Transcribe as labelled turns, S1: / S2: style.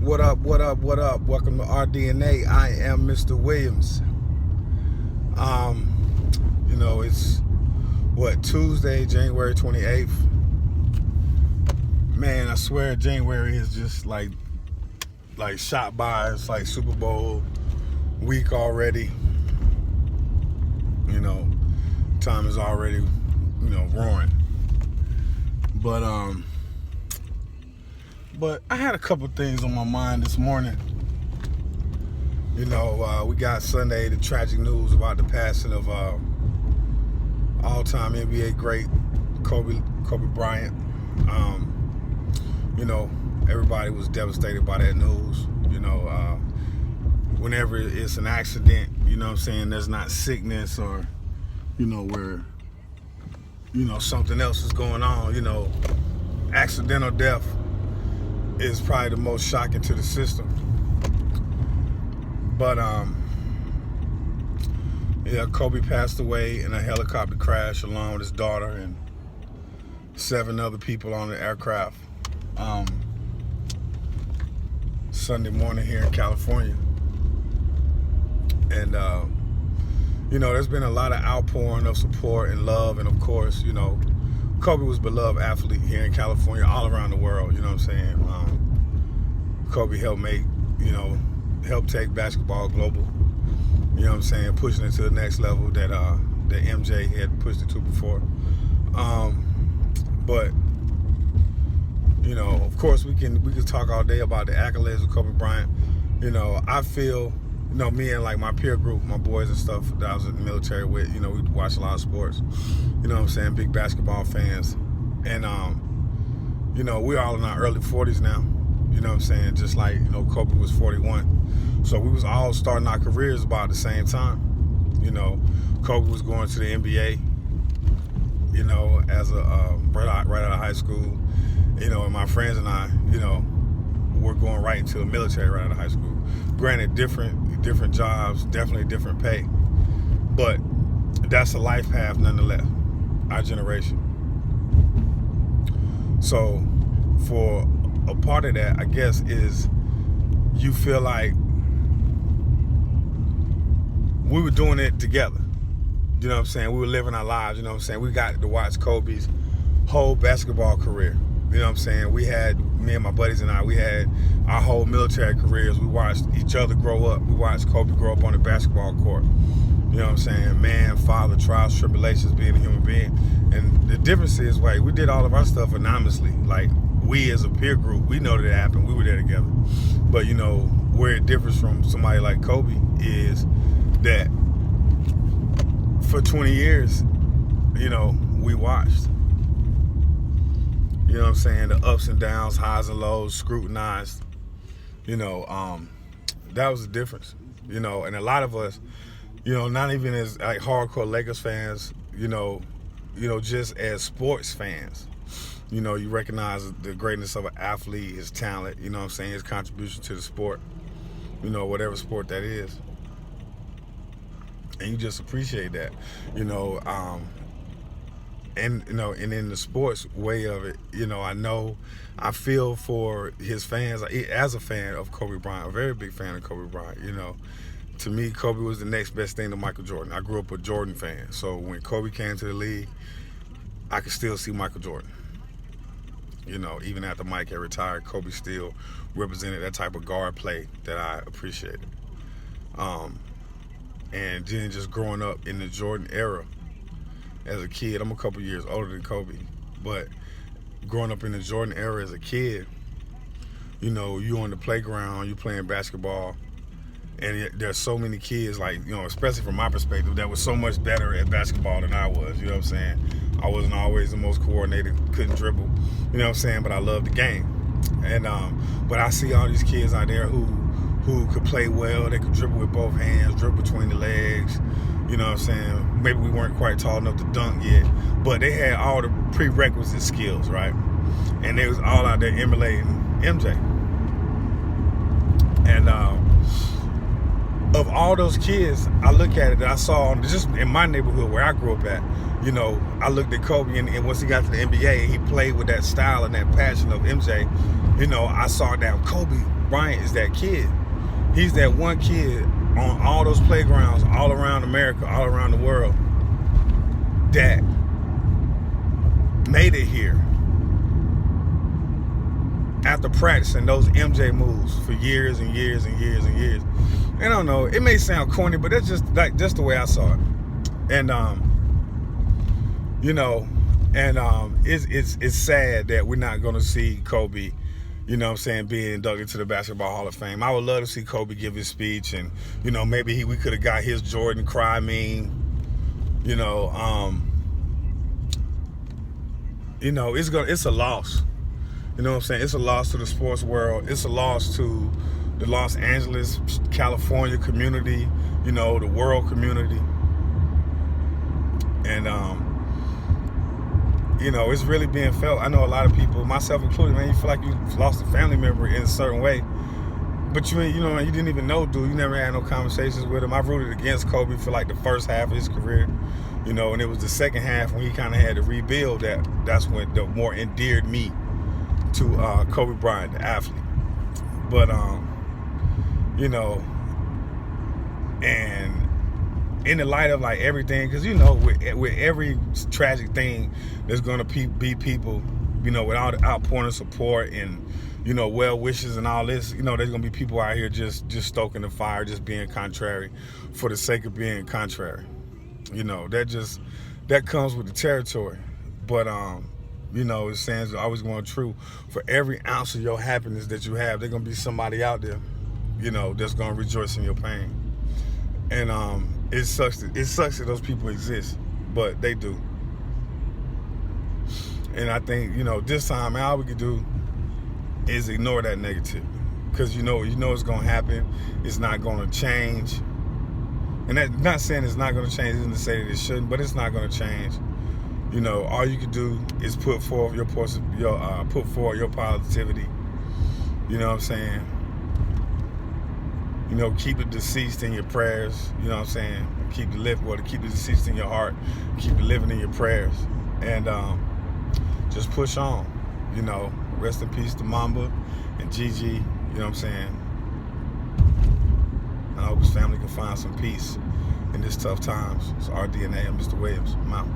S1: What up, what up, what up? Welcome to RDNA. I am Mr. Williams. It's Tuesday, January 28th. Man, I swear January is just like shot by. It's like Super Bowl week already. Time is already, roaring. But I had a couple things on my mind this morning. We got Sunday, the tragic news about the passing of all-time NBA great Kobe Bryant. Everybody was devastated by that news. Whenever it's an accident, there's not sickness or, where, something else is going on, accidental death is probably the most shocking to the system. But Kobe passed away in a helicopter crash along with his daughter and 7 other people on the aircraft Sunday morning here in California. And there's been a lot of outpouring of support and love, and of course, Kobe was a beloved athlete here in California, all around the world. Kobe helped take basketball global. Pushing it to the next level that MJ had pushed it to before. But of course, we can talk all day about the accolades of Kobe Bryant. I feel, me and like my peer group, my boys and stuff that I was in the military with, we watch a lot of sports. Big basketball fans. And we're all in our early 40s now. Just like, Kobe was 41. So we was all starting our careers about the same time. Kobe was going to the NBA, as a right out of high school. And my friends and I, were going right into the military right out of high school. Granted, different jobs, definitely different pay. But that's a life path nonetheless, our generation. So for a part of that, I guess, is you feel like we were doing it together. We were living our lives, We got to watch Kobe's whole basketball career. We had, me and my buddies and I, we had our whole military careers. We watched each other grow up. We watched Kobe grow up on the basketball court. Man, father, trials, tribulations, being a human being. And the difference is, we did all of our stuff anonymously. Like, we as a peer group, we know that it happened. We were there together. But, where it differs from somebody like Kobe is that for 20 years, we watched. The ups and downs, highs and lows, scrutinized. That was the difference. And a lot of us, not even as like hardcore Lakers fans, just as sports fans, you recognize the greatness of an athlete, his talent, his contribution to the sport, whatever sport that is. And you just appreciate that, and in the sports way of it, I feel for his fans. As a fan of Kobe Bryant, a very big fan of Kobe Bryant, to me, Kobe was the next best thing to Michael Jordan. I grew up a Jordan fan, so when Kobe came to the league, I could still see Michael Jordan. Even after Mike had retired, Kobe still represented that type of guard play that I appreciated. And then just growing up in the Jordan era as a kid, I'm a couple years older than Kobe, but growing up in the Jordan era as a kid, you on the playground, you playing basketball, and there's so many kids, especially from my perspective, that was so much better at basketball than I was. I wasn't always the most coordinated, couldn't dribble, but I loved the game. And but I see all these kids out there who could play well. They could dribble with both hands, dribble between the legs. Maybe we weren't quite tall enough to dunk yet, but they had all the prerequisite skills, right? And they was all out there emulating MJ. And of all those kids, I look at it that I saw just in my neighborhood where I grew up at, I looked at Kobe, and once he got to the NBA, he played with that style and that passion of MJ. I saw that Kobe Bryant is that kid. He's that one kid on all those playgrounds all around America, all around the world, that made it here after practicing those MJ moves for years and years and years and years. And I don't know, it may sound corny, but that's just the way I saw it. And it's sad that we're not going to see Kobe, you know what I'm saying, being inducted to the Basketball Hall of Fame. I would love to see Kobe give his speech, and maybe we could have got his Jordan cry meme. It's a loss. You know what I'm saying? It's a loss to the sports world. It's a loss to the Los Angeles, California community, the world community. And it's really being felt. I know a lot of people, myself included, man, you feel like you lost a family member in a certain way. But you didn't even know, dude. You never had no conversations with him. I rooted against Kobe for like the first half of his career, and it was the second half when he kind of had to rebuild that's when the more endeared me to Kobe Bryant, the athlete. But and in the light of like everything, because with every tragic thing, there's gonna be people, with all the outpouring of support and well wishes and all this. There's gonna be people out here just stoking the fire, just being contrary for the sake of being contrary. That comes with the territory. But it stands always going true. For every ounce of your happiness that you have, there's gonna be somebody out there, that's gonna rejoice in your pain. And it sucks that those people exist, but they do. And I think this time all we can do is ignore that negativity, because it's gonna happen. It's not gonna change, and that's not saying it's not gonna change. Isn't to say that it shouldn't, but it's not gonna change. All you can do is put forth your positivity. You know what I'm saying? Keep the deceased in your prayers. You know what I'm saying? Keep the deceased in your heart. Keep it living in your prayers, and just push on. Rest in peace to Mamba and Gigi. You know what I'm saying? I hope his family can find some peace in this tough times. It's our DNA. I'm Mr. Williams. I'm out.